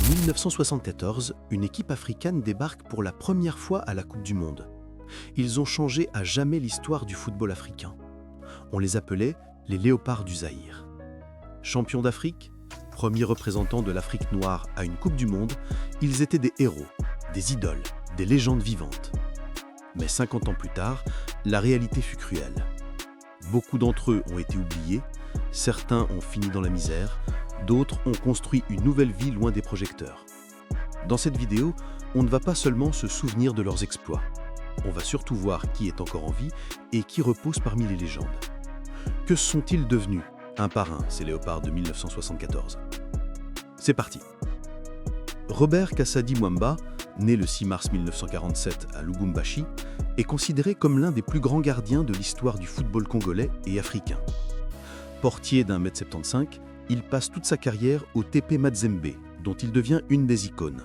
1974, une équipe africaine débarque pour la première fois à la Coupe du Monde. Ils ont changé à jamais l'histoire du football africain. On les appelait les Léopards du Zaïre. Champions d'Afrique, premiers représentants de l'Afrique noire à une Coupe du Monde, ils étaient des héros, des idoles, des légendes vivantes. Mais 50 ans plus tard, la réalité fut cruelle. Beaucoup d'entre eux ont été oubliés, certains ont fini dans la misère, d'autres ont construit une nouvelle vie loin des projecteurs. Dans cette vidéo, on ne va pas seulement se souvenir de leurs exploits. On va surtout voir qui est encore en vie et qui repose parmi les légendes. Que sont-ils devenus, un par un, ces léopards de 1974 ? C'est parti. Robert Kassadi Mwamba, né le 6 mars 1947 à Lubumbashi, est considéré comme l'un des plus grands gardiens de l'histoire du football congolais et africain. Portier d'1,75 m, il passe toute sa carrière au TP Mazembe, dont il devient une des icônes.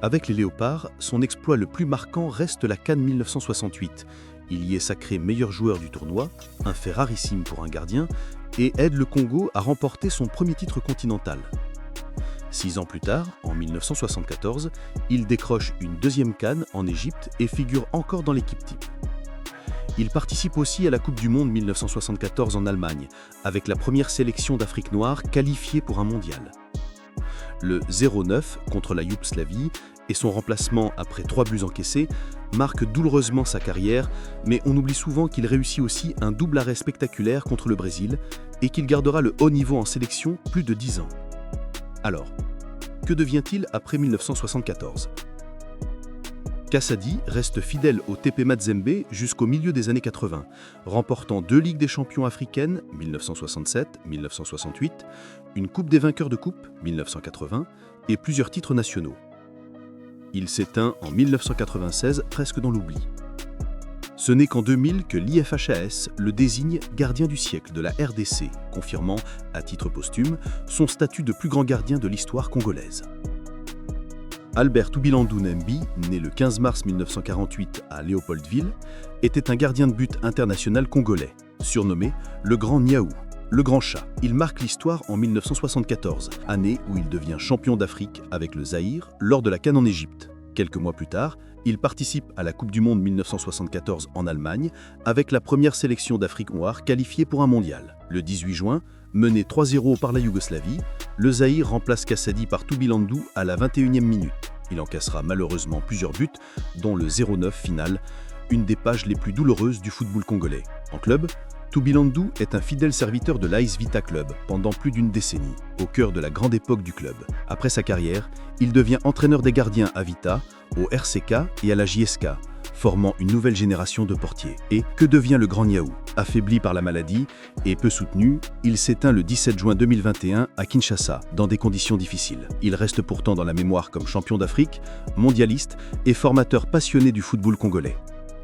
Avec les Léopards, son exploit le plus marquant reste la CAN 1968. Il y est sacré meilleur joueur du tournoi, un fait rarissime pour un gardien, et aide le Congo à remporter son premier titre continental. 6 ans plus tard, en 1974, il décroche une deuxième CAN en Égypte et figure encore dans l'équipe type. Il participe aussi à la Coupe du Monde 1974 en Allemagne, avec la première sélection d'Afrique noire qualifiée pour un mondial. Le 0-9 contre la Yougoslavie et son remplacement après 3 buts encaissés marquent douloureusement sa carrière, mais on oublie souvent qu'il réussit aussi un double arrêt spectaculaire contre le Brésil et qu'il gardera le haut niveau en sélection plus de 10 ans. Alors, que devient-il après 1974 ? Kassadi reste fidèle au TP Mazembe jusqu'au milieu des années 80, remportant 2 Ligues des champions africaines, 1967-1968, une Coupe des vainqueurs de coupe, 1980, et plusieurs titres nationaux. Il s'éteint en 1996, presque dans l'oubli. Ce n'est qu'en 2000 que l'IFHAS le désigne gardien du siècle de la RDC, confirmant, à titre posthume, son statut de plus grand gardien de l'histoire congolaise. Albert Toubilandou Nembi, né le 15 mars 1948 à Léopoldville, était un gardien de but international congolais, surnommé le Grand Niaou, le Grand Chat. Il marque l'histoire en 1974, année où il devient champion d'Afrique avec le Zaïre lors de la CAN en Égypte. Quelques mois plus tard, il participe à la Coupe du Monde 1974 en Allemagne avec la première sélection d'Afrique noire qualifiée pour un mondial. Le 18 juin, mené 3-0 par la Yougoslavie, le Zaïre remplace Kassadi par Toubilandou à la 21e minute. Il encaissera malheureusement plusieurs buts, dont le 0-9 final, une des pages les plus douloureuses du football congolais. En club, Toubilandou est un fidèle serviteur de l'AS Vita Club pendant plus d'une décennie, au cœur de la grande époque du club. Après sa carrière, il devient entraîneur des gardiens à Vita, au RCK et à la JSK, formant une nouvelle génération de portiers. Et que devient le Grand Niaou ? Affaibli par la maladie et peu soutenu, il s'éteint le 17 juin 2021 à Kinshasa, dans des conditions difficiles. Il reste pourtant dans la mémoire comme champion d'Afrique, mondialiste et formateur passionné du football congolais.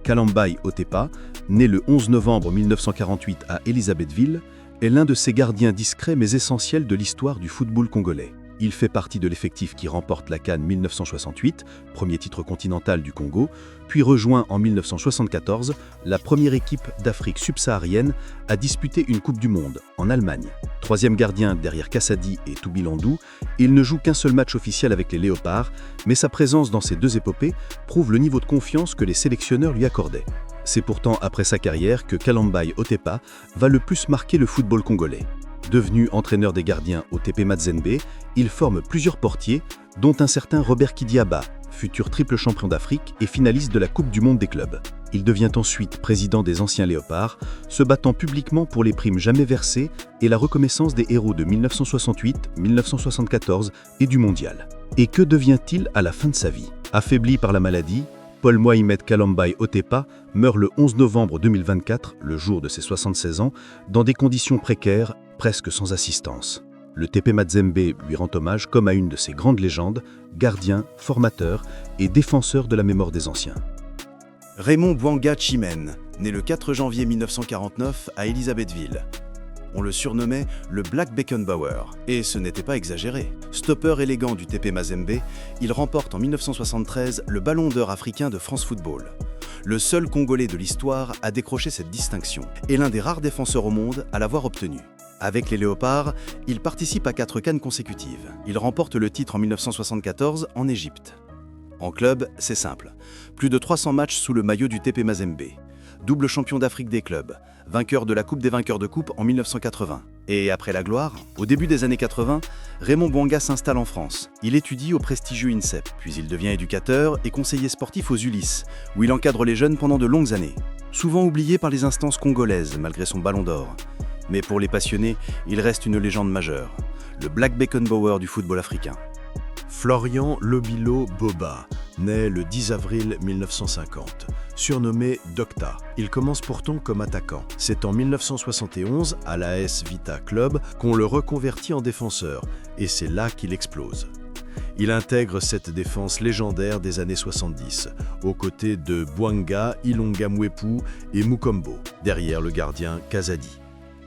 Kalambai Otepa, né le 11 novembre 1948 à Elisabethville, est l'un de ces gardiens discrets mais essentiels de l'histoire du football congolais. Il fait partie de l'effectif qui remporte la CAN 1968, premier titre continental du Congo, puis rejoint en 1974 la première équipe d'Afrique subsaharienne à disputer une Coupe du Monde, en Allemagne. Troisième gardien derrière Kassadi et Toubilandou, il ne joue qu'un seul match officiel avec les Léopards, mais sa présence dans ces deux épopées prouve le niveau de confiance que les sélectionneurs lui accordaient. C'est pourtant après sa carrière que Kalambai Otepa va le plus marquer le football congolais. Devenu entraîneur des gardiens au TP Mazembe, il forme plusieurs portiers, dont un certain Robert Kidiaba, futur triple champion d'Afrique et finaliste de la Coupe du Monde des clubs. Il devient ensuite président des anciens Léopards, se battant publiquement pour les primes jamais versées et la reconnaissance des héros de 1968, 1974 et du Mondial. Et que devient-il à la fin de sa vie ? Affaibli par la maladie, Paul Mohamed Kalambai Otepa meurt le 11 novembre 2024, le jour de ses 76 ans, dans des conditions précaires, presque sans assistance. Le TP Mazembe lui rend hommage comme à une de ses grandes légendes, gardien, formateur et défenseur de la mémoire des anciens. Raymond Bwanga Chimène, né le 4 janvier 1949 à Elisabethville. On le surnommait le Black Beckenbauer, et ce n'était pas exagéré. Stopper élégant du TP Mazembe, il remporte en 1973 le Ballon d'Or africain de France Football. Le seul Congolais de l'histoire à décrocher cette distinction, et l'un des rares défenseurs au monde à l'avoir obtenue. Avec les Léopards, il participe à 4 CAN consécutives. Il remporte le titre en 1974 en Égypte. En club, c'est simple. Plus de 300 matchs sous le maillot du TP Mazembe. Double champion d'Afrique des clubs, vainqueur de la Coupe des vainqueurs de coupe en 1980. Et après la gloire, au début des années 80, Raymond Bouanga s'installe en France. Il étudie au prestigieux INSEP, puis il devient éducateur et conseiller sportif aux Ulysses, où il encadre les jeunes pendant de longues années. Souvent oublié par les instances congolaises malgré son ballon d'or. Mais pour les passionnés, il reste une légende majeure, le Black Beckenbauer du football africain. Florian Lobilo Boba, né le 10 avril 1950, surnommé Docta. Il commence pourtant comme attaquant. C'est en 1971, à l'AS Vita Club, qu'on le reconvertit en défenseur, et c'est là qu'il explose. Il intègre cette défense légendaire des années 70, aux côtés de Bouanga, Ilonga Mwepu et Mukombo, derrière le gardien Kazadi.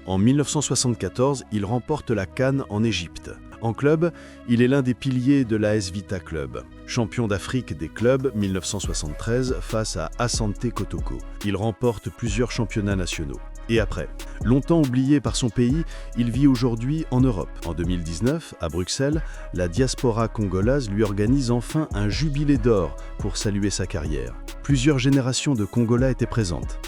En 1974, il remporte la CAN en Égypte. En club, il est l'un des piliers de l'AS Vita Club. Champion d'Afrique des clubs 1973 face à Asante Kotoko. Il remporte plusieurs championnats nationaux. Et après, longtemps oublié par son pays, il vit aujourd'hui en Europe. En 2019, à Bruxelles, la diaspora congolaise lui organise enfin un jubilé d'or pour saluer sa carrière. Plusieurs générations de Congolais étaient présentes.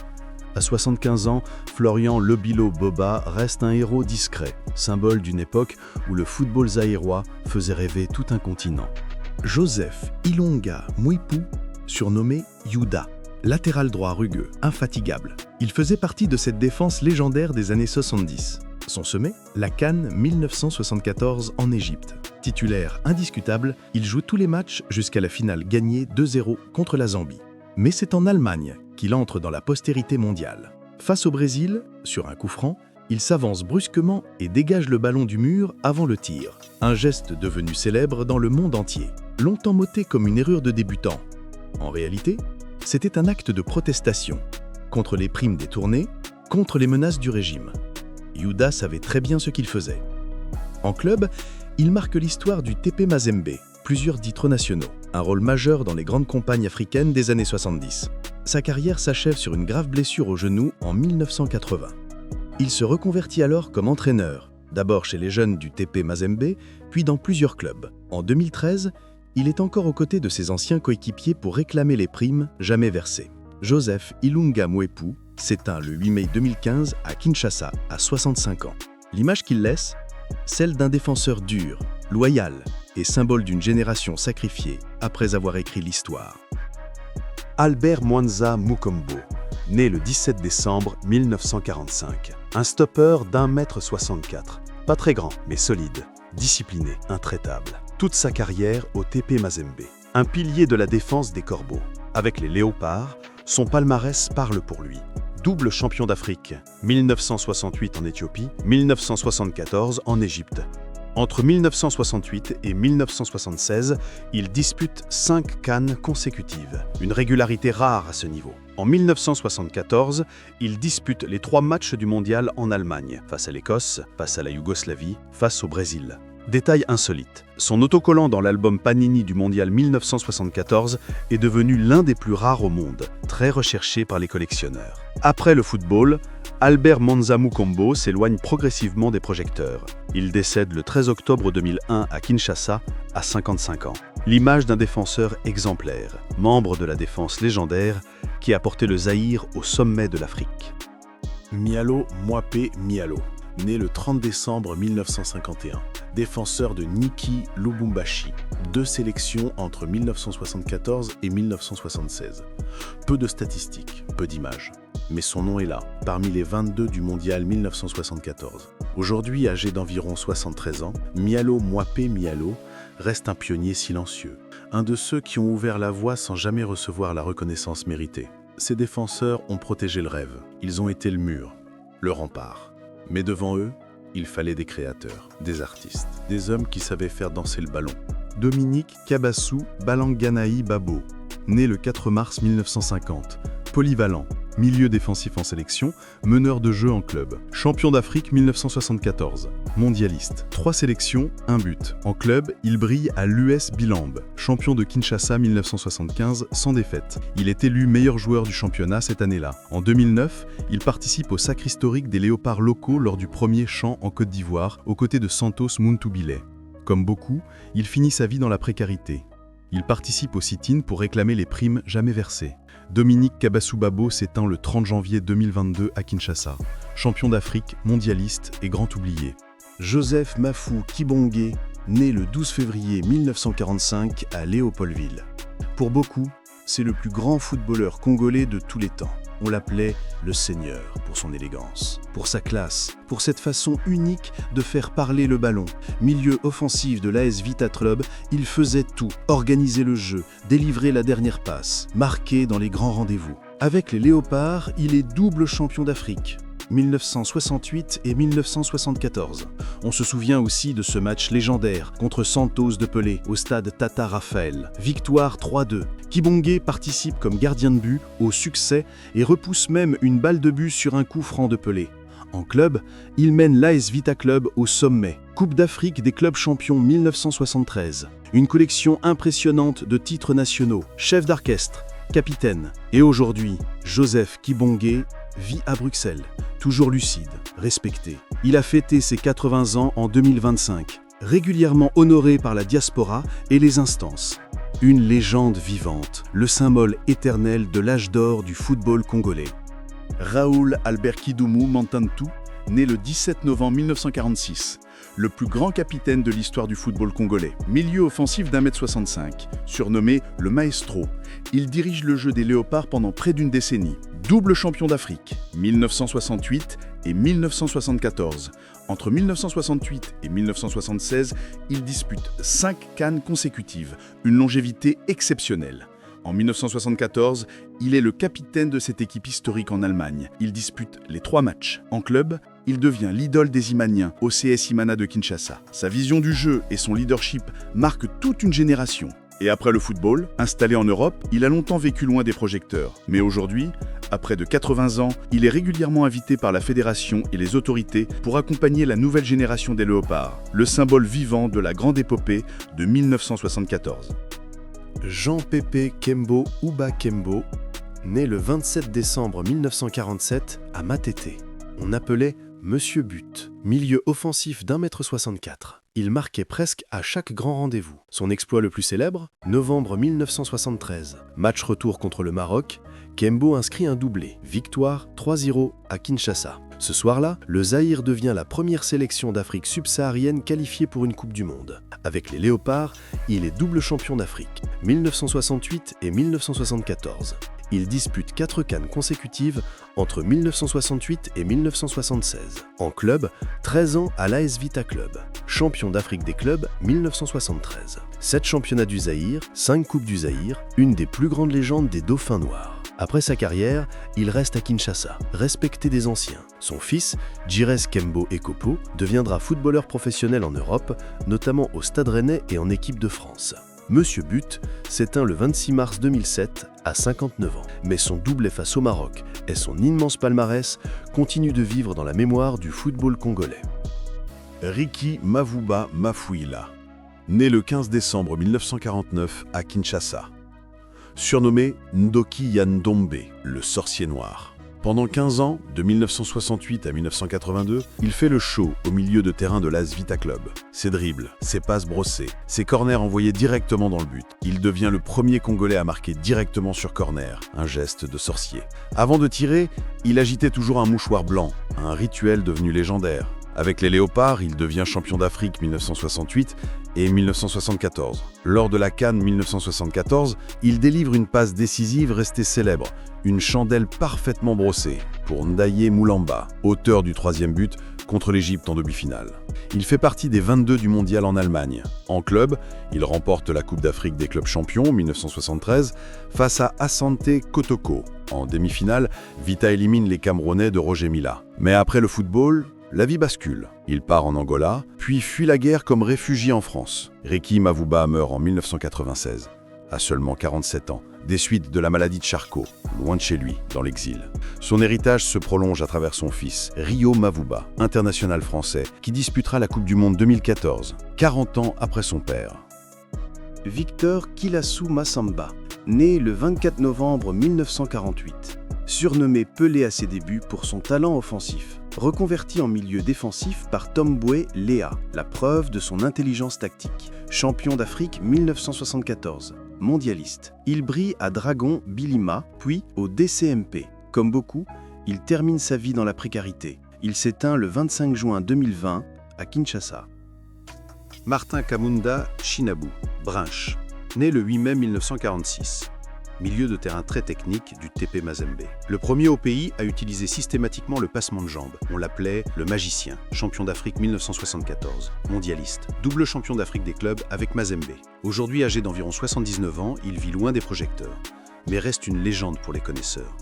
À 75 ans, Florian Lobilo Boba reste un héros discret, symbole d'une époque où le football zaïrois faisait rêver tout un continent. Joseph Ilonga Mwepu, surnommé Yuda, latéral droit rugueux, infatigable. Il faisait partie de cette défense légendaire des années 70. Son sommet, la CAN 1974 en Égypte. Titulaire indiscutable, il joue tous les matchs jusqu'à la finale gagnée 2-0 contre la Zambie. Mais c'est en Allemagne qu'il entre dans la postérité mondiale. Face au Brésil, sur un coup franc, il s'avance brusquement et dégage le ballon du mur avant le tir. Un geste devenu célèbre dans le monde entier, longtemps moté comme une erreur de débutant. En réalité, c'était un acte de protestation, contre les primes des tournées, contre les menaces du régime. Yuda savait très bien ce qu'il faisait. En club, il marque l'histoire du TP Mazembe, plusieurs titres nationaux, un rôle majeur dans les grandes campagnes africaines des années 70. Sa carrière s'achève sur une grave blessure au genou en 1980. Il se reconvertit alors comme entraîneur, d'abord chez les jeunes du TP Mazembe, puis dans plusieurs clubs. En 2013, il est encore aux côtés de ses anciens coéquipiers pour réclamer les primes jamais versées. Joseph Ilunga Mwepu s'éteint le 8 mai 2015 à Kinshasa, à 65 ans. L'image qu'il laisse, celle d'un défenseur dur, loyal et symbole d'une génération sacrifiée après avoir écrit l'histoire. Albert Mwanza Mukombo, né le 17 décembre 1945. Un stopper d'1,64 m. Pas très grand, mais solide, discipliné, intraitable. Toute sa carrière au TP Mazembe. Un pilier de la défense des Corbeaux. Avec les Léopards, son palmarès parle pour lui. Double champion d'Afrique, 1968 en Éthiopie, 1974 en Égypte. Entre 1968 et 1976, il dispute 5 CAN consécutives, une régularité rare à ce niveau. En 1974, il dispute les 3 matchs du mondial en Allemagne, face à l'Écosse, face à la Yougoslavie, face au Brésil. Détail insolite, son autocollant dans l'album Panini du mondial 1974 est devenu l'un des plus rares au monde, très recherché par les collectionneurs. Après le football, Albert Mwanza Mukombo s'éloigne progressivement des projecteurs. Il décède le 13 octobre 2001 à Kinshasa, à 55 ans. L'image d'un défenseur exemplaire, membre de la défense légendaire qui a porté le Zaïre au sommet de l'Afrique. Mialo Mwape Mialo, né le 30 décembre 1951, défenseur de Niki Lubumbashi, 2 sélections entre 1974 et 1976. Peu de statistiques, peu d'images. Mais son nom est là, parmi les 22 du mondial 1974. Aujourd'hui âgé d'environ 73 ans, Mialo Mwape Mialo reste un pionnier silencieux, un de ceux qui ont ouvert la voie sans jamais recevoir la reconnaissance méritée. Ces défenseurs ont protégé le rêve, ils ont été le mur, le rempart. Mais devant eux, il fallait des créateurs, des artistes, des hommes qui savaient faire danser le ballon. Dominique Kabassou Balanganaï Babo, né le 4 mars 1950, polyvalent, milieu défensif en sélection, meneur de jeu en club. Champion d'Afrique 1974, mondialiste. 3 sélections, 1 but. En club, il brille à l'US Bilambe. Champion de Kinshasa 1975, sans défaite. Il est élu meilleur joueur du championnat cette année-là. En 2009, il participe au sacre historique des léopards locaux lors du premier chant en Côte d'Ivoire, aux côtés de Santos Muntoubilé. Comme beaucoup, il finit sa vie dans la précarité. Il participe au sit-in pour réclamer les primes jamais versées. Dominique Kabasoubabo s'éteint le 30 janvier 2022 à Kinshasa. Champion d'Afrique, mondialiste et grand oublié. Joseph Mafou Kibonge, né le 12 février 1945 à Léopoldville. Pour beaucoup, c'est le plus grand footballeur congolais de tous les temps. On l'appelait le Seigneur pour son élégance, pour sa classe, pour cette façon unique de faire parler le ballon. Milieu offensif de l'AS Vita Club, il faisait tout, organiser le jeu, délivrer la dernière passe, marquer dans les grands rendez-vous. Avec les Léopards, il est double champion d'Afrique. 1968 et 1974. On se souvient aussi de ce match légendaire contre Santos de Pelé au stade Tata Raphaël. Victoire 3-2. Kibonge participe comme gardien de but au succès et repousse même une balle de but sur un coup franc de Pelé. En club, il mène l'AS Vita Club au sommet. Coupe d'Afrique des clubs champions 1973. Une collection impressionnante de titres nationaux. Chef d'orchestre, capitaine. Et aujourd'hui, Joseph Kibonge vit à Bruxelles, toujours lucide, respecté. Il a fêté ses 80 ans en 2025, régulièrement honoré par la diaspora et les instances. Une légende vivante, le symbole éternel de l'âge d'or du football congolais. Raoul Albert Kidumu Mantantu, né le 17 novembre 1946, le plus grand capitaine de l'histoire du football congolais. Milieu offensif d'1m65, surnommé le Maestro. Il dirige le jeu des Léopards pendant près d'une décennie. Double champion d'Afrique, 1968 et 1974. Entre 1968 et 1976, il dispute 5 CAN consécutives, une longévité exceptionnelle. En 1974, il est le capitaine de cette équipe historique en Allemagne. Il dispute les 3 matchs. En club, il devient l'idole des Imaniens au CS Imana de Kinshasa. Sa vision du jeu et son leadership marquent toute une génération. Et après le football, installé en Europe, il a longtemps vécu loin des projecteurs. Mais aujourd'hui, à près de 80 ans, il est régulièrement invité par la fédération et les autorités pour accompagner la nouvelle génération des Léopards, le symbole vivant de la grande épopée de 1974. Jean-Pépé Kembo Ouba Kembo, né le 27 décembre 1947 à Matete. On appelait Monsieur But, milieu offensif d'1m64. Il marquait presque à chaque grand rendez-vous. Son exploit le plus célèbre, novembre 1973. Match retour contre le Maroc, Kembo inscrit un doublé. Victoire 3-0 à Kinshasa. Ce soir-là, le Zaïre devient la première sélection d'Afrique subsaharienne qualifiée pour une Coupe du Monde. Avec les Léopards, il est double champion d'Afrique, 1968 et 1974. Il dispute 4 CAN consécutives entre 1968 et 1976. En club, 13 ans à l'AS Vita Club. Champion d'Afrique des clubs 1973. 7 championnats du Zaïre, 5 coupes du Zaïre, une des plus grandes légendes des Dauphins Noirs. Après sa carrière, il reste à Kinshasa, respecté des anciens. Son fils, Jires Kembo Ekopo, deviendra footballeur professionnel en Europe, notamment au Stade Rennais et en équipe de France. Monsieur But s'éteint le 26 mars 2007 à 59 ans. Mais son doublé face au Maroc et son immense palmarès continuent de vivre dans la mémoire du football congolais. Ricky Mavuba Mafouila, né le 15 décembre 1949 à Kinshasa. Surnommé Ndoki Yandombe, le sorcier noir. Pendant 15 ans, de 1968 à 1982, il fait le show au milieu de terrain de l'AS Vita Club. Ses dribbles, ses passes brossées, ses corners envoyés directement dans le but. Il devient le premier Congolais à marquer directement sur corner, un geste de sorcier. Avant de tirer, il agitait toujours un mouchoir blanc, un rituel devenu légendaire. Avec les Léopards, il devient champion d'Afrique 1968 et 1974. Lors de la CAN 1974, il délivre une passe décisive restée célèbre, une chandelle parfaitement brossée, pour Ndaye Moulamba, auteur du 3e but contre l'Égypte en demi-finale. Il fait partie des 22 du mondial en Allemagne. En club, il remporte la Coupe d'Afrique des clubs champions 1973 face à Asante Kotoko. En demi-finale, Vita élimine les Camerounais de Roger Mila. Mais après le football, la vie bascule. Il part en Angola, puis fuit la guerre comme réfugié en France. Ricky Mavuba meurt en 1996, à seulement 47 ans, des suites de la maladie de Charcot, loin de chez lui, dans l'exil. Son héritage se prolonge à travers son fils, Rio Mavuba, international français, qui disputera la Coupe du Monde 2014, 40 ans après son père. Victor Kilassou Massamba, né le 24 novembre 1948. Surnommé Pelé à ses débuts pour son talent offensif. Reconverti en milieu défensif par Tomboué Léa, la preuve de son intelligence tactique. Champion d'Afrique 1974. Mondialiste. Il brille à Dragon Bilima, puis au DCMP. Comme beaucoup, il termine sa vie dans la précarité. Il s'éteint le 25 juin 2020 à Kinshasa. Martin Kamunda Chinabou, Brinche, né le 8 mai 1946. Milieu de terrain très technique du TP Mazembe. Le premier au pays à utiliser systématiquement le passement de jambes. On l'appelait le magicien, champion d'Afrique 1974, mondialiste, double champion d'Afrique des clubs avec Mazembe. Aujourd'hui âgé d'environ 79 ans, il vit loin des projecteurs, mais reste une légende pour les connaisseurs.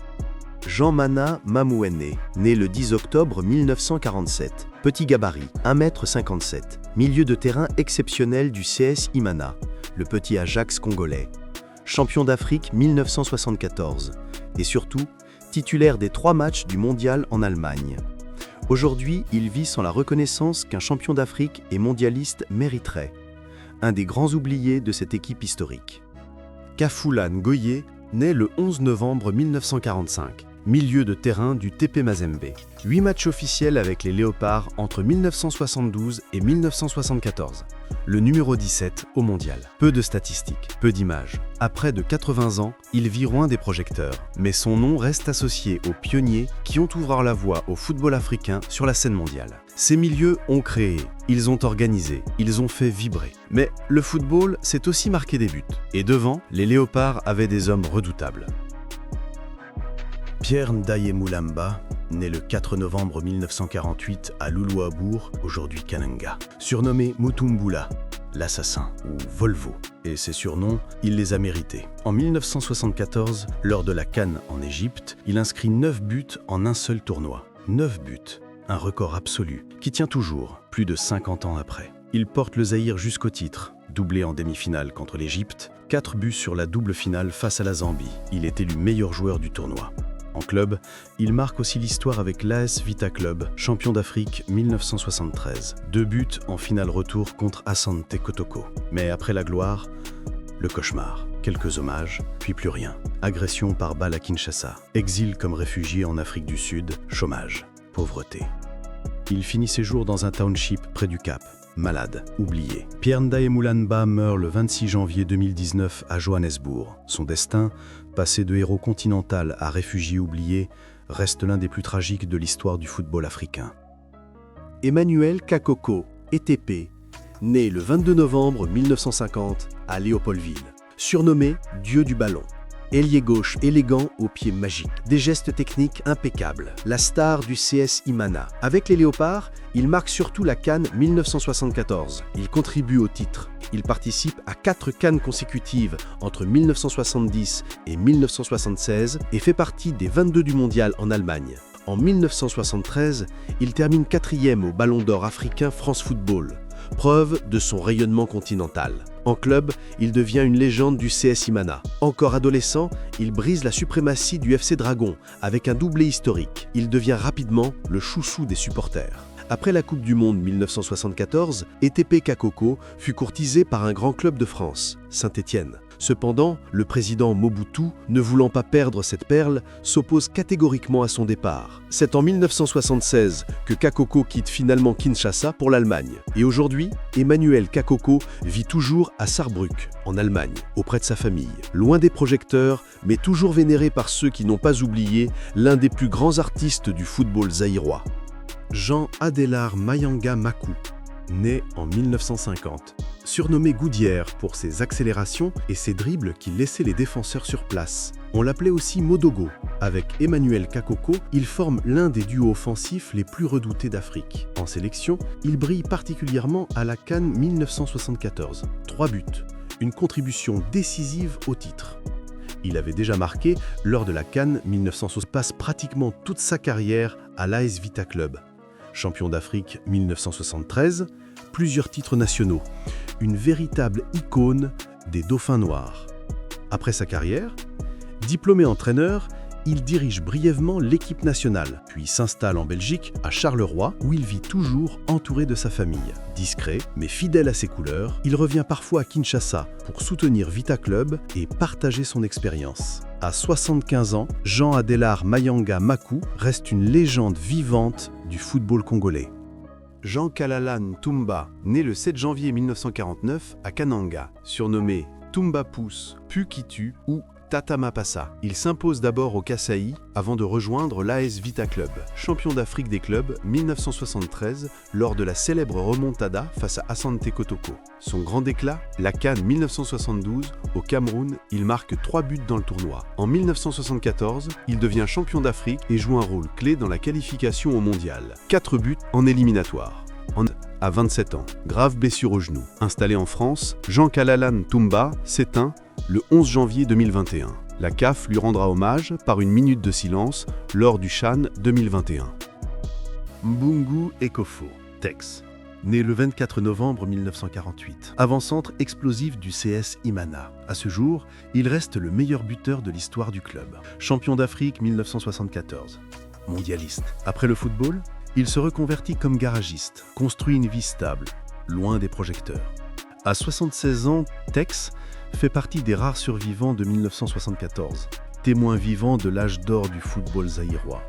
Jean-Mana Mamouene, né le 10 octobre 1947, petit gabarit, 1,57 m, milieu de terrain exceptionnel du CS Imana, le petit Ajax congolais. Champion d'Afrique 1974 et surtout titulaire des 3 matchs du mondial en Allemagne. Aujourd'hui, il vit sans la reconnaissance qu'un champion d'Afrique et mondialiste mériterait. Un des grands oubliés de cette équipe historique. Kafula Ngoye naît le 11 novembre 1945, milieu de terrain du TP Mazembe. 8 matchs officiels avec les Léopards entre 1972 et 1974. Le numéro 17 au mondial. Peu de statistiques, peu d'images. À près de 80 ans, il vit loin des projecteurs, mais son nom reste associé aux pionniers qui ont ouvert la voie au football africain sur la scène mondiale. Ces milieux ont créé, ils ont organisé, ils ont fait vibrer. Mais le football, c'est aussi marquer des buts. Et devant, les Léopards avaient des hommes redoutables. Pierre Ndaye Moulamba, né le 4 novembre 1948 à Loulouabour, aujourd'hui Kananga. Surnommé Mutumbula, l'assassin, ou Volvo. Et ses surnoms, il les a mérités. En 1974, lors de la CAN en Égypte, il inscrit 9 buts en un seul tournoi. 9 buts, un record absolu, qui tient toujours, plus de 50 ans après. Il porte le Zaïre jusqu'au titre, doublé en demi-finale contre l'Égypte, 4 buts sur la double finale face à la Zambie. Il est élu meilleur joueur du tournoi. En club, il marque aussi l'histoire avec l'AS Vita Club, champion d'Afrique 1973. 2 buts en finale retour contre Asante Kotoko. Mais après la gloire, le cauchemar. Quelques hommages, puis plus rien. Agression par balle à Kinshasa. Exil comme réfugié en Afrique du Sud. Chômage. Pauvreté. Il finit ses jours dans un township près du Cap. Malade, oublié. Pierre Ndaye Moulamba meurt le 26 janvier 2019 à Johannesburg. Son destin, passé de héros continental à réfugié oublié, reste l'un des plus tragiques de l'histoire du football africain. Emmanuel Kakoko, ETP, né le 22 novembre 1950 à Léopoldville. Surnommé Dieu du ballon. Ailier gauche élégant aux pieds magiques, des gestes techniques impeccables, la star du CS Imana. Avec les Léopards, il marque surtout la CAN 1974. Il contribue au titre. Il participe à 4 CAN consécutives entre 1970 et 1976 et fait partie des 22 du mondial en Allemagne. En 1973, il termine 4e au Ballon d'Or africain France Football, preuve de son rayonnement continental. En club, il devient une légende du CS Imana. Encore adolescent, il brise la suprématie du FC Dragon avec un doublé historique. Il devient rapidement le chouchou des supporters. Après la Coupe du Monde 1974, ETP Kakoko fut courtisé par un grand club de France, Saint-Étienne. Cependant, le président Mobutu, ne voulant pas perdre cette perle, s'oppose catégoriquement à son départ. C'est en 1976 que Kakoko quitte finalement Kinshasa pour l'Allemagne. Et aujourd'hui, Emmanuel Kakoko vit toujours à Saarbrück, en Allemagne, auprès de sa famille. Loin des projecteurs, mais toujours vénéré par ceux qui n'ont pas oublié l'un des plus grands artistes du football zaïrois. Jean Adélard Mayanga Makou, né en 1950. Surnommé Goudière pour ses accélérations et ses dribbles qui laissaient les défenseurs sur place. On l'appelait aussi Modogo. Avec Emmanuel Kakoko, il forme l'un des duos offensifs les plus redoutés d'Afrique. En sélection, il brille particulièrement à la CAN 1974. 3 buts, une contribution décisive au titre. Il avait déjà marqué lors de la CAN 1960, passe pratiquement toute sa carrière à l'AS Vita Club. Champion d'Afrique 1973, plusieurs titres nationaux, une véritable icône des Dauphins noirs. Après sa carrière, Diplômé entraîneur, il dirige brièvement l'équipe nationale, puis s'installe en Belgique, à Charleroi, où il vit toujours entouré de sa famille. Discret, mais fidèle à ses couleurs, il revient parfois à Kinshasa pour soutenir Vita Club et partager son expérience. À 75 ans, Jean Adélard Mayanga Makou reste une légende vivante du football congolais. Jean Kalala Ntumba, né le 7 janvier 1949 à Kananga, surnommé Tumba Pousse, Pukitu ou Tata Mapassa. Il s'impose d'abord au Kasaï avant de rejoindre l'AS Vita Club, champion d'Afrique des clubs 1973 lors de la célèbre remontada face à Asante Kotoko. Son grand éclat, la CAN 1972, au Cameroun, il marque 3 buts dans le tournoi. En 1974, il devient champion d'Afrique et joue un rôle clé dans la qualification au mondial. 4 buts en éliminatoire. À 27 ans, grave blessure au genou. Installé en France, Jean Kalala Ntumba s'éteint le 11 janvier 2021. La CAF lui rendra hommage par une minute de silence lors du CHAN 2021. Mbungu Ekofo, Tex, né le 24 novembre 1948. Avant-centre explosif du CS Imana. À ce jour, il reste le meilleur buteur de l'histoire du club. Champion d'Afrique 1974. Mondialiste. Après le football, il se reconvertit comme garagiste, construit une vie stable, loin des projecteurs. À 76 ans, Tex fait partie des rares survivants de 1974, témoin vivant de l'âge d'or du football zaïrois.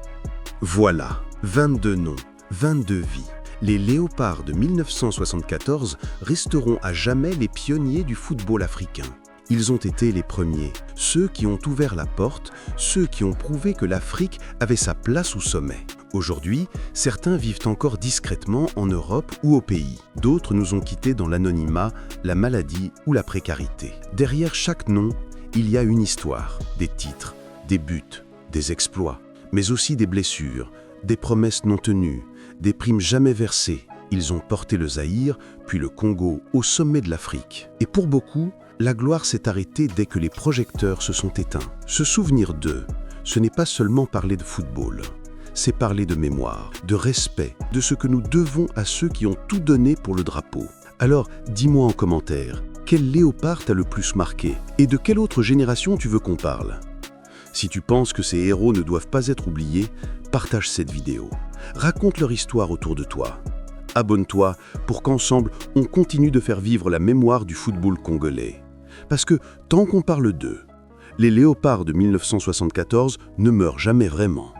Voilà, 22 noms, 22 vies. Les Léopards de 1974 resteront à jamais les pionniers du football africain. Ils ont été les premiers, ceux qui ont ouvert la porte, ceux qui ont prouvé que l'Afrique avait sa place au sommet. Aujourd'hui, certains vivent encore discrètement en Europe ou au pays. D'autres nous ont quittés dans l'anonymat, la maladie ou la précarité. Derrière chaque nom, il y a une histoire, des titres, des buts, des exploits, mais aussi des blessures, des promesses non tenues, des primes jamais versées. Ils ont porté le Zaïre, puis le Congo, au sommet de l'Afrique. Et pour beaucoup, la gloire s'est arrêtée dès que les projecteurs se sont éteints. Se souvenir d'eux, ce n'est pas seulement parler de football. C'est parler de mémoire, de respect, de ce que nous devons à ceux qui ont tout donné pour le drapeau. Alors, dis-moi en commentaire, quel léopard t'a le plus marqué et de quelle autre génération tu veux qu'on parle? Si tu penses que ces héros ne doivent pas être oubliés, partage cette vidéo. Raconte leur histoire autour de toi. Abonne-toi pour qu'ensemble, on continue de faire vivre la mémoire du football congolais. Parce que tant qu'on parle d'eux, les léopards de 1974 ne meurent jamais vraiment.